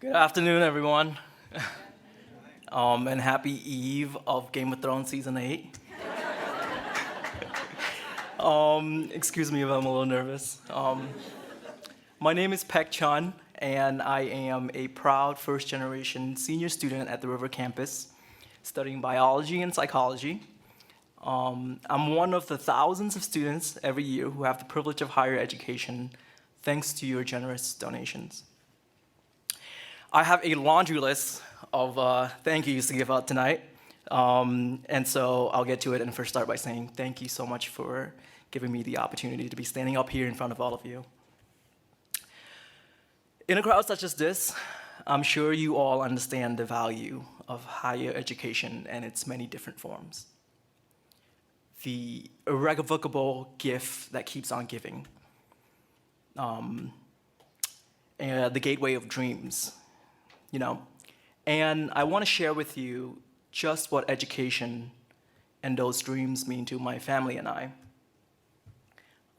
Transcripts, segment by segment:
Good afternoon, everyone, and happy eve of Game of Thrones Season 8. Excuse me if I'm a little nervous. My name is Pech Chhun, and I am a proud first-generation senior student at the River campus, studying biology and psychology. I'm one of the thousands of students every year who have the privilege of higher education thanks to your generous donations. I have a laundry list of thank yous to give out tonight, and so I'll get to it and first start by saying thank you so much for giving me the opportunity to be standing up here in front of all of you. In a crowd such as this, I'm sure you all understand the value of higher education and its many different forms. The irrevocable gift that keeps on giving, and the gateway of dreams. And I want to share with you just what education and those dreams mean to my family and I.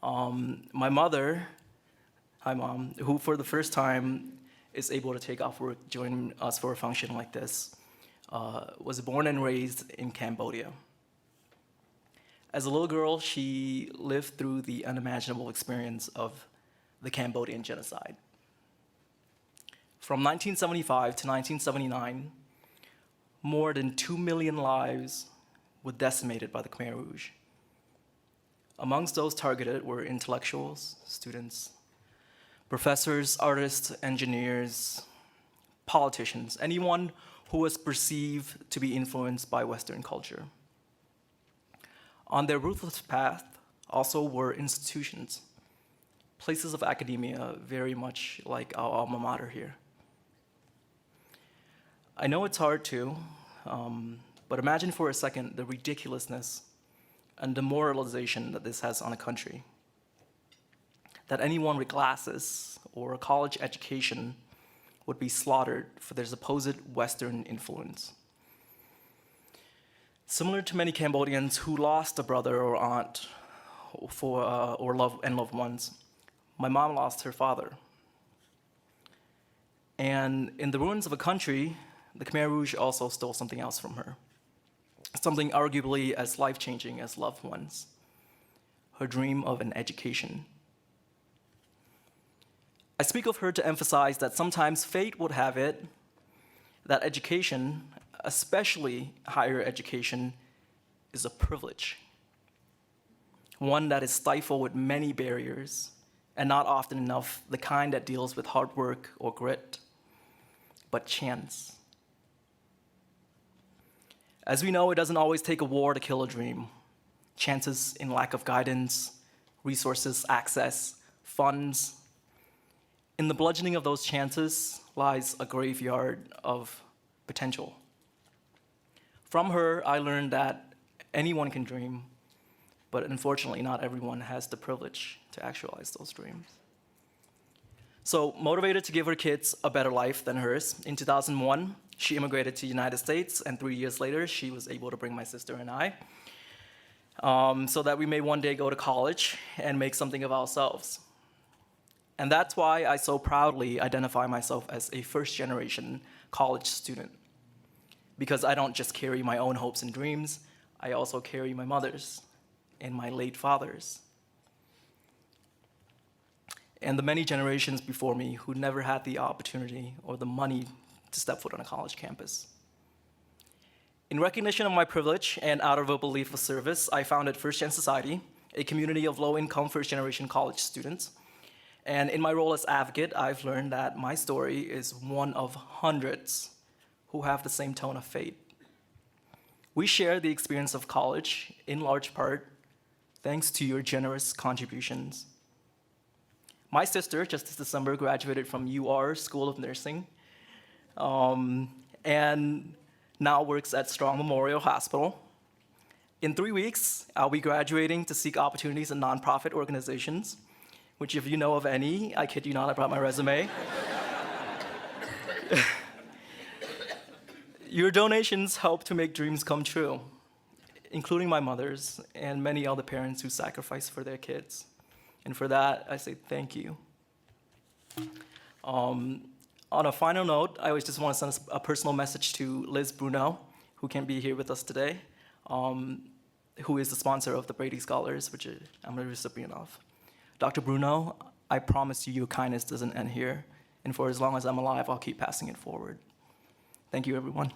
My mother, hi Mom, who for the first time is able to take off work, join us for a function like this, was born and raised in Cambodia. As a little girl, she lived through the unimaginable experience of the Cambodian genocide. From 1975 to 1979, more than 2 million lives were decimated by the Khmer Rouge. Amongst those targeted were intellectuals, students, professors, artists, engineers, politicians, anyone who was perceived to be influenced by Western culture. On their ruthless path also were institutions, places of academia very much like our alma mater here. I know it's hard to, but imagine for a second the ridiculousness and demoralization that this has on a country. That anyone with glasses or a college education would be slaughtered for their supposed Western influence. Similar to many Cambodians who lost a brother or aunt or loved ones, my mom lost her father. And in the ruins of a country, the Khmer Rouge also stole something else from her, something arguably as life-changing as loved ones, her dream of an education. I speak of her to emphasize that sometimes fate would have it that education, especially higher education, is a privilege, one that is stifled with many barriers, and not often enough the kind that deals with hard work or grit, but chance. As we know, it doesn't always take a war to kill a dream. Chances in lack of guidance, resources, access, funds. In the bludgeoning of those chances lies a graveyard of potential. From her, I learned that anyone can dream, but unfortunately not everyone has the privilege to actualize those dreams. So, motivated to give her kids a better life than hers, in 2001, she immigrated to the United States, and 3 years later, she was able to bring my sister and I, so that we may one day go to college and make something of ourselves. And that's why I so proudly identify myself as a first-generation college student. Because I don't just carry my own hopes and dreams, I also carry my mother's and my late father's, and the many generations before me who never had the opportunity or the money to step foot on a college campus. In recognition of my privilege and out of a belief of service, I founded First Gen Society, a community of low-income first-generation college students. And in my role as advocate, I've learned that my story is one of hundreds who have the same tone of fate. We share the experience of college, in large part, thanks to your generous contributions. My sister, just this December, graduated from UR School of Nursing, and now works at Strong Memorial Hospital. In 3 weeks, I'll be graduating to seek opportunities in nonprofit organizations, which if you know of any, I kid you not, I brought my resume. Your donations help to make dreams come true, including my mother's and many other parents who sacrifice for their kids. And for that, I say thank you. On a final note, I always just want to send a personal message to Liz Bruno, who can't be here with us today, who is the sponsor of the Brady Scholars, which I'm a recipient of. Dr. Bruno, I promise you your kindness doesn't end here, and for as long as I'm alive, I'll keep passing it forward. Thank you, everyone.